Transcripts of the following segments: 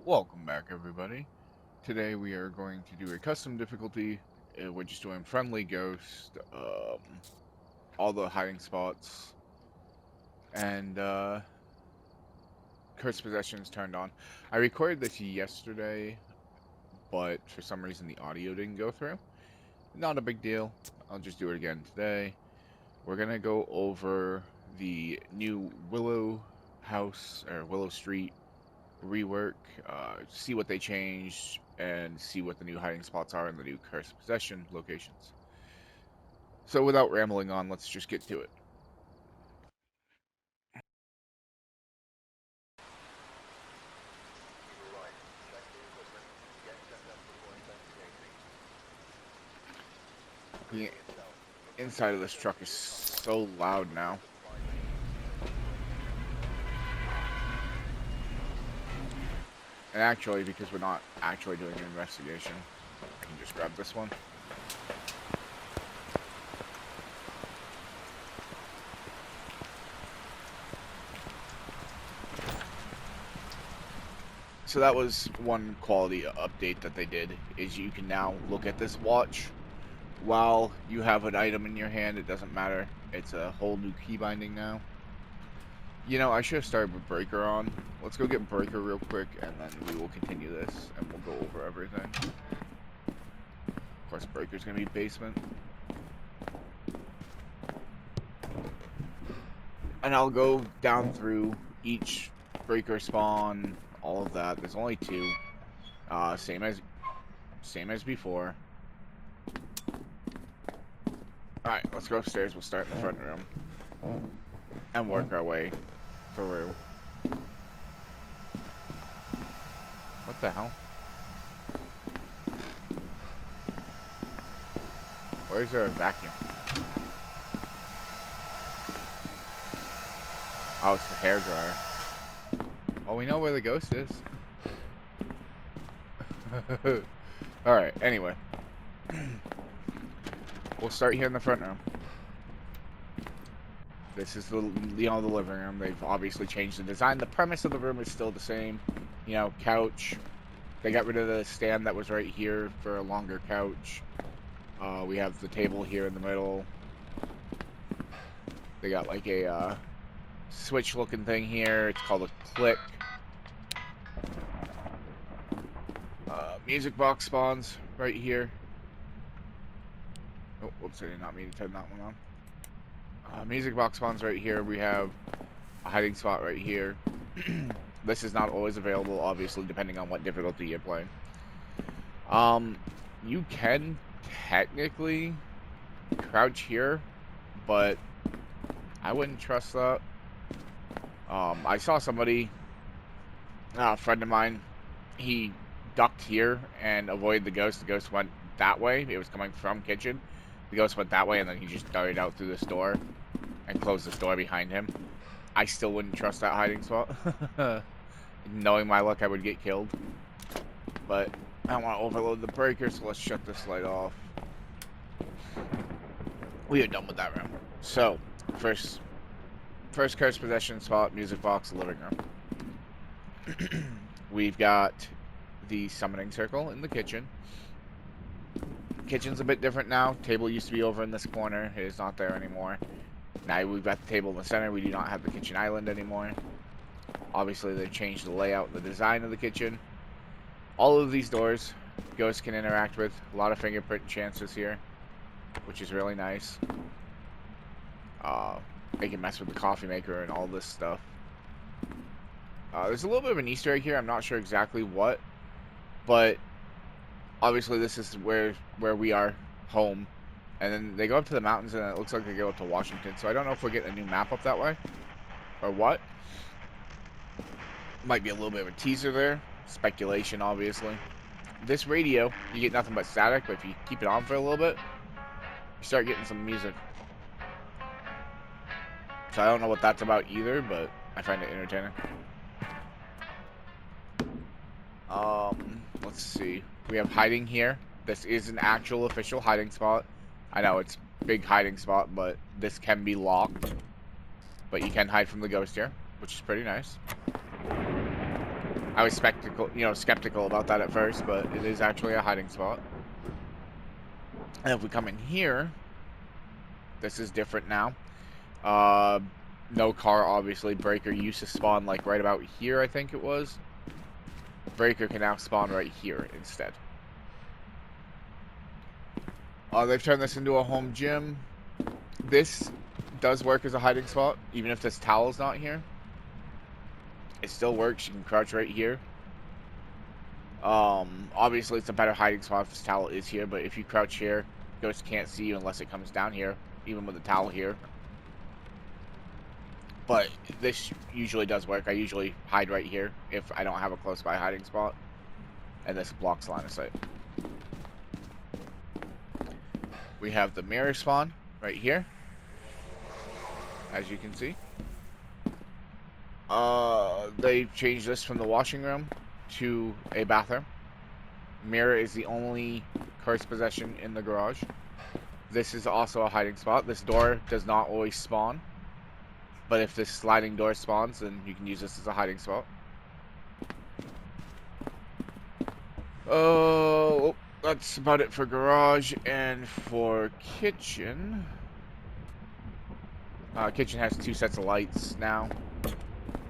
Welcome back, everybody. Today we are going to do a custom difficulty. We're just doing friendly ghost, all the hiding spots, and cursed possessions turned on. I recorded this yesterday, but for some reason the audio didn't go through. Not a big deal. I'll just do it again today. We're gonna go over the new Willow House or Willow Street rework, see what they changed, and see what the new hiding spots are in the new cursed possession locations. So without rambling on, let's just get to it. The inside of this truck is so loud now. And actually, because we're not actually doing an investigation, I can just grab this one. So that was one quality update that they did, is you can now look at this watch while you have an item in your hand. It doesn't matter. It's a whole new key binding now. You know, I should have started with Breaker on. Let's go get Breaker real quick, and then we will continue this, and we'll go over everything. Of course, Breaker's gonna be basement. And I'll go down through each Breaker spawn, all of that. There's only two. Same as before. Alright, let's go upstairs. We'll start in the front room. And work our way through. What the hell? Where is there a vacuum? Oh, it's the hairdryer. Oh, we know where the ghost is. Alright, anyway. We'll start here in the front room. This is the living room. They've obviously changed the design. The premise of the room is still the same. You know, couch. They got rid of the stand that was right here for a longer couch. We have the table here in the middle. They got like a switch looking thing here. It's called a click. Music box spawns right here. Oh, whoops, I did not mean to turn that one on. Music box spawns right here. We have a hiding spot right here. This is not always available, obviously, depending on what difficulty you're playing. You can technically crouch here, but I wouldn't trust that. I saw somebody, a friend of mine, he ducked here and avoided the ghost. The ghost went that way. It was coming from kitchen. The ghost went that way, and then he just darted out through this door and closed this door behind him. I still wouldn't trust that hiding spot. Knowing my luck, I would get killed. But I don't want to overload the breaker, so let's shut this light off. We are done with that room. So, first cursed possession spot, music box, living room. We've got the summoning circle in the kitchen. Kitchen's a bit different now. Table used to be over in this corner. It is not there anymore. Now we've got the table in the center. We do not have the kitchen island anymore. Obviously, they've changed the layout and the design of the kitchen. All of these doors, ghosts can interact with. A lot of fingerprint chances here, which is really nice. They can mess with the coffee maker and all this stuff. There's a little bit of an Easter egg here. I'm not sure exactly what, but obviously this is where we are home. And then they go up to the mountains, and it looks like they go up to Washington. So I don't know if we're getting a new map up that way, or what. Might be a little bit of a teaser there. Speculation, obviously. This radio, you get nothing but static, but if you keep it on for a little bit, you start getting some music. So I don't know what that's about either, but I find it entertaining. Let's see. We have hiding here. This is an actual official hiding spot. I know it's a big hiding spot, but this can be locked. But you can hide from the ghost here, which is pretty nice. I was skeptical about that at first, but it is actually a hiding spot. And if we come in here, this is different now. No car, obviously. Breaker used to spawn like right about here, I think it was. Breaker can now spawn right here instead. They've turned this into a home gym. This does work as a hiding spot, even if this towel's not here. It still works. You can crouch right here. Obviously it's a better hiding spot if this towel is here, but if you crouch here, ghost can't see you unless it comes down here, even with the towel here. But this usually does work. I usually hide right here if I don't have a close by hiding spot, and this blocks line of sight. We have the mirror spawn right here, as you can see. They changed this from the washing room to a bathroom. Mirror is the only cursed possession in the garage. This is also a hiding spot. This door does not always spawn, but if this sliding door spawns, then you can use this as a hiding spot. Oh, that's about it for garage. And for kitchen, kitchen has 2 sets of lights now.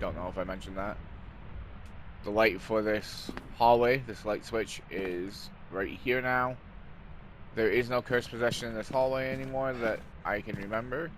Don't know if I mentioned that. The light for this hallway, this light switch, is right here now. There is no cursed possession in this hallway anymore that I can remember.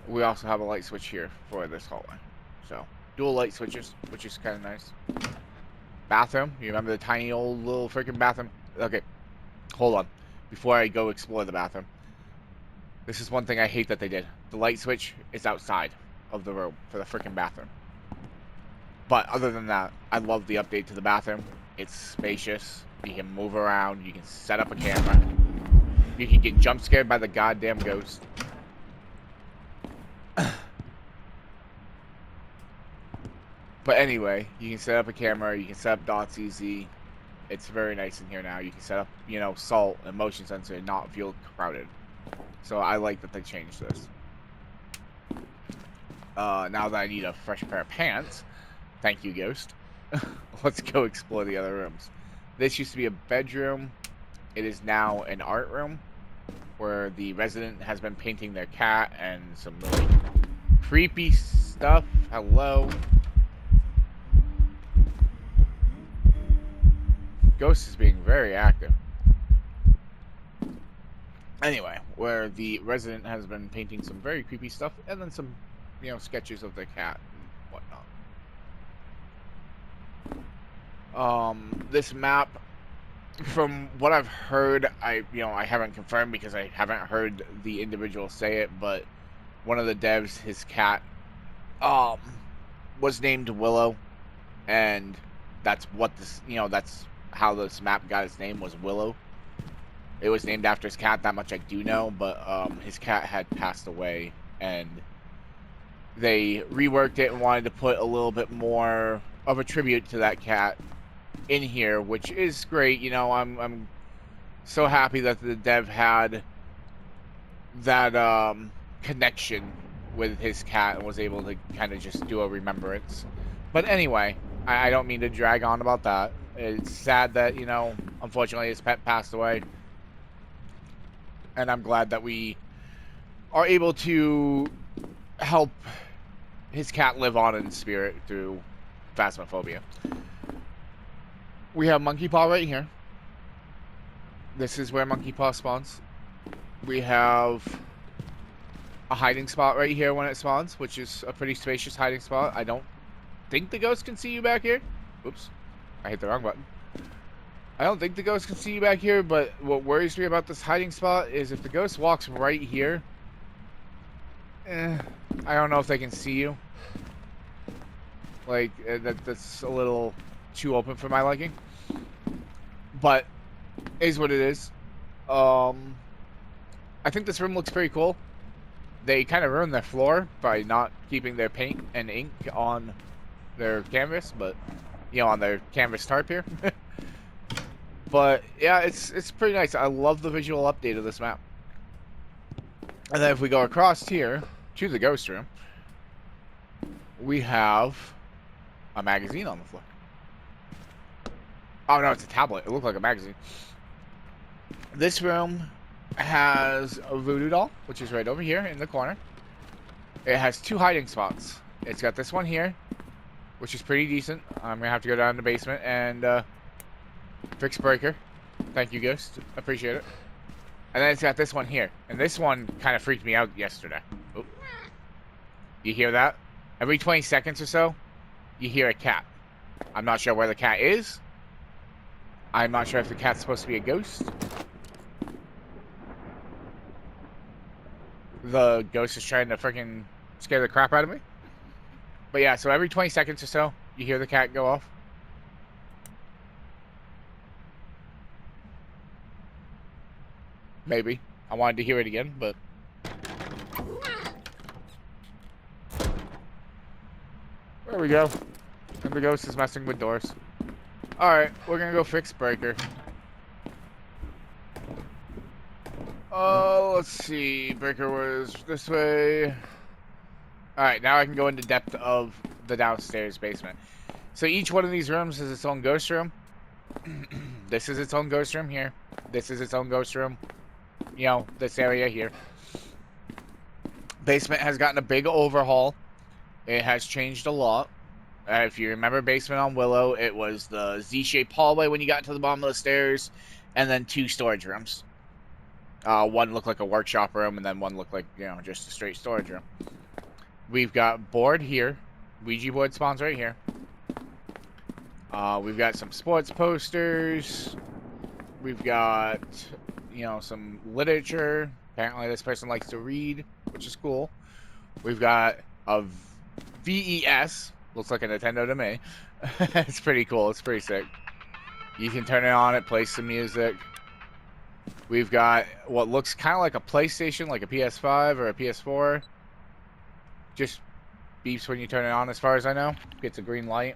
We also have a light switch here for this hallway. So, dual light switches, which is kind of nice. Bathroom. You remember the tiny old little freaking bathroom? Okay, hold on. Before I go explore the bathroom. This is one thing I hate that they did. The light switch is outside of the room for the freaking bathroom. But other than that, I love the update to the bathroom. It's spacious. You can move around. You can set up a camera. You can get jump scared by the goddamn ghost. But anyway, you can set up a camera. You can set up dots easy. It's very nice in here now. You can set up, salt and motion sensor and not feel crowded. So I like that they changed this. Now that I need a fresh pair of pants, thank you, ghost. Let's go explore the other rooms. This used to be a bedroom. It is now an art room where the resident has been painting their cat and some really creepy stuff. Hello. Ghost is being very active. Anyway, where the resident has been painting some very creepy stuff and then some, sketches of the cat and whatnot. This map, from what I've heard, I haven't confirmed because I haven't heard the individual say it, but one of the devs, his cat, was named Willow, and that's what this, that's how this map got its name, was Willow. It was named after his cat, that much I do know, but his cat had passed away, and they reworked it and wanted to put a little bit more of a tribute to that cat in here, which is great. I'm so happy that the dev had that connection with his cat and was able to kind of just do a remembrance. But anyway, I don't mean to drag on about that. It's sad that, unfortunately his pet passed away. And I'm glad that we are able to help his cat live on in spirit through Phasmophobia. We have Monkey Paw right here. This is where Monkey Paw spawns. We have a hiding spot right here when it spawns, which is a pretty spacious hiding spot. I don't think the ghost can see you back here. Oops, I hit the wrong button. I don't think the ghost can see you back here, but what worries me about this hiding spot is if the ghost walks right here, I don't know if they can see you. Like, that's a little too open for my liking. But, is what it is. I think this room looks pretty cool. They kind of ruined their floor by not keeping their paint and ink on their canvas, but, on their canvas tarp here. But yeah, it's pretty nice. I love the visual update of this map. And then if we go across here to the ghost room, we have a magazine on the floor. Oh no, it's a tablet. It looked like a magazine. This room has a voodoo doll, which is right over here in the corner. It has 2 hiding spots. It's got this one here, which is pretty decent. I'm gonna have to go down to the basement and fix breaker. Thank you, Ghost. Appreciate it. And then it's got this one here, and this one kind of freaked me out yesterday. Oh. You hear that? Every 20 seconds or so, you hear a cat. I'm not sure where the cat is. I'm not sure if the cat's supposed to be a ghost. The ghost is trying to freaking scare the crap out of me. But yeah, so every 20 seconds or so, you hear the cat go off. Maybe. I wanted to hear it again, but... There we go. And the ghost is messing with doors. Alright, we're gonna go fix breaker. Oh, let's see. Breaker was this way. Alright, now I can go into depth of the downstairs basement. So each one of these rooms is its own ghost room. This is its own ghost room here. This is its own ghost room. You know, this area here. Basement has gotten a big overhaul. It has changed a lot. If you remember basement on Willow, it was the Z-shaped hallway when you got to the bottom of the stairs, and then 2 storage rooms. One looked like a workshop room, and then one looked like, you know, just a straight storage room. We've got board here. Ouija board spawns right here. We've got some sports posters. We've got, you know, some literature. Apparently this person likes to read, which is cool. We've got a VES. Looks like a Nintendo to me. It's pretty cool. It's pretty sick. You can turn it on. It plays some music. We've got what looks kind of like a PlayStation, like a PS5 or a PS4. Just beeps when you turn it on, as far as I know. Gets a green light.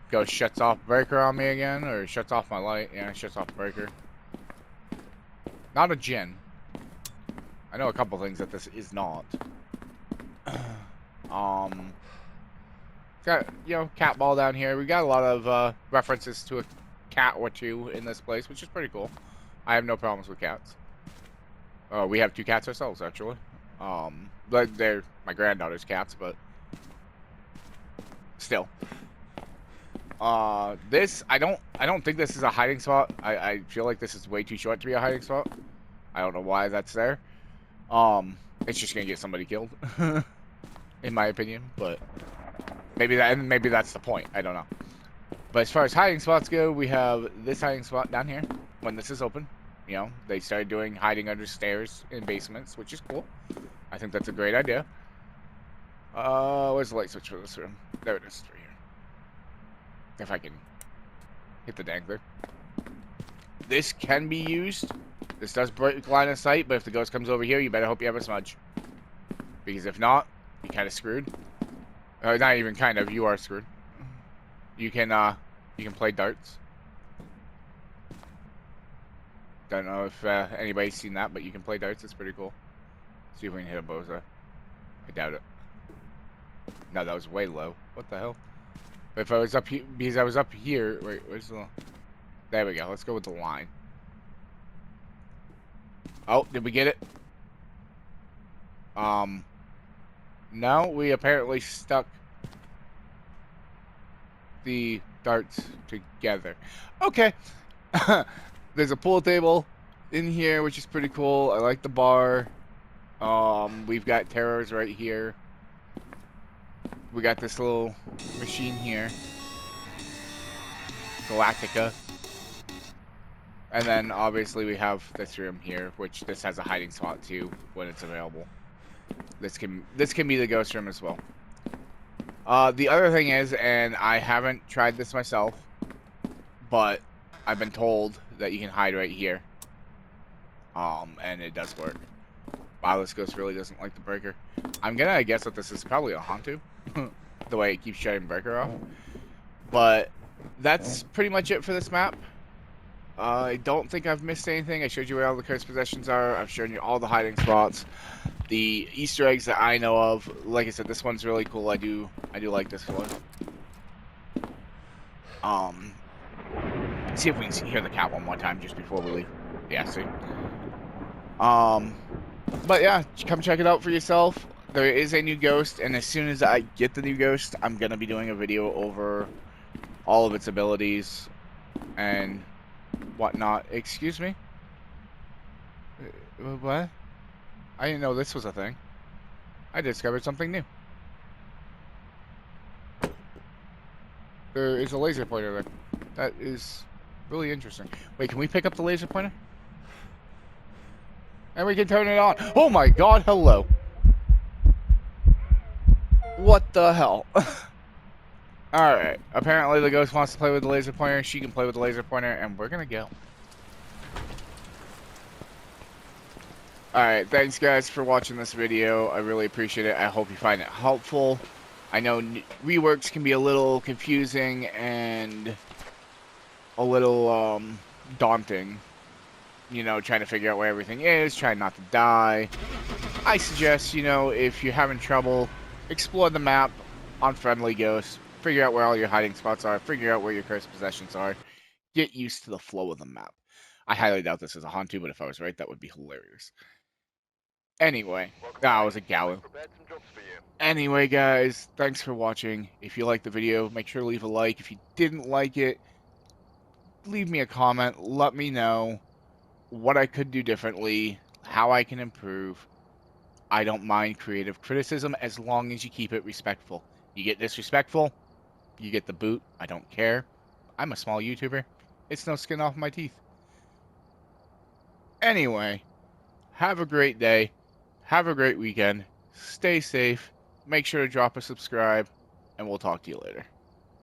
Ghost shuts off breaker on me again, or shuts off my light. Yeah, shuts off breaker. Not a djinn. I know a couple things that this is not. Got, you know, cat ball down here. We got a lot of references to a cat or 2 in this place, which is pretty cool. I have no problems with cats. We have 2 cats ourselves, actually. But they're my granddaughter's cats, but still. This I don't think this is a hiding spot. I feel like this is way too short to be a hiding spot. I don't know why that's there. It's just gonna get somebody killed, in my opinion. But maybe that's the point. I don't know. But as far as hiding spots go, we have this hiding spot down here. When this is open, you know, they started doing hiding under stairs in basements, which is cool. I think that's a great idea. Where's the light switch for this room? There it is, right here. If I can hit the dangler. This can be used. This does break line of sight, but if the ghost comes over here, you better hope you have a smudge. Because if not, you're kind of screwed. Not even kind of, you are screwed. You can play darts. Don't know if anybody's seen that, but you can play darts. It's pretty cool. See if we can hit a boza. I doubt it. No, that was way low. What the hell? But if I was up here, because I was up here. Wait, where's the? There we go. Let's go with the line. Oh, did we get it? No, we apparently stuck the darts together. Okay. There's a pool table in here, which is pretty cool. I like the bar. We've got terrors right here. We got this little machine here. Galactica. And then obviously we have this room here, which this has a hiding spot too when it's available. This can be the ghost room as well. The other thing is, and I haven't tried this myself, but I've been told that you can hide right here. And it does work. Wow, this ghost really doesn't like the breaker. I'm gonna guess that this is probably a Hantu, the way it keeps shutting breaker off. But that's pretty much it for this map. I don't think I've missed anything. I showed you where all the cursed possessions are. I've shown you all the hiding spots. The Easter eggs that I know of. Like I said, this one's really cool. I do like this one. See if we can hear the cat one more time just before we leave. Yeah, see. But yeah, come check it out for yourself. There is a new ghost, and as soon as I get the new ghost, I'm gonna be doing a video over all of its abilities and whatnot. Excuse me? What? I didn't know this was a thing. I discovered something new. There is a laser pointer there. That is really interesting. Wait, can we pick up the laser pointer? And we can turn it on. Oh my god, hello. What the hell? Alright, apparently the ghost wants to play with the laser pointer. She can play with the laser pointer, and we're gonna go. Alright, thanks guys for watching this video. I really appreciate it. I hope you find it helpful. I know reworks can be a little confusing and a little daunting. You know, trying to figure out where everything is, trying not to die. I suggest, you know, if you're having trouble, explore the map on Friendly Ghost. Figure out where all your hiding spots are. Figure out where your cursed possessions are. Get used to the flow of the map. I highly doubt this is a Hantu, but if I was right, that would be hilarious. Anyway, that was a Galu. Anyway, guys, thanks for watching. If you liked the video, make sure to leave a like. If you didn't like it, leave me a comment. Let me know what I could do differently, how I can improve. I don't mind creative criticism as long as you keep it respectful. You get disrespectful, you get the boot. I don't care. I'm a small YouTuber. It's no skin off my teeth. Anyway, have a great day. Have a great weekend. Stay safe. Make sure to drop a subscribe, and we'll talk to you later.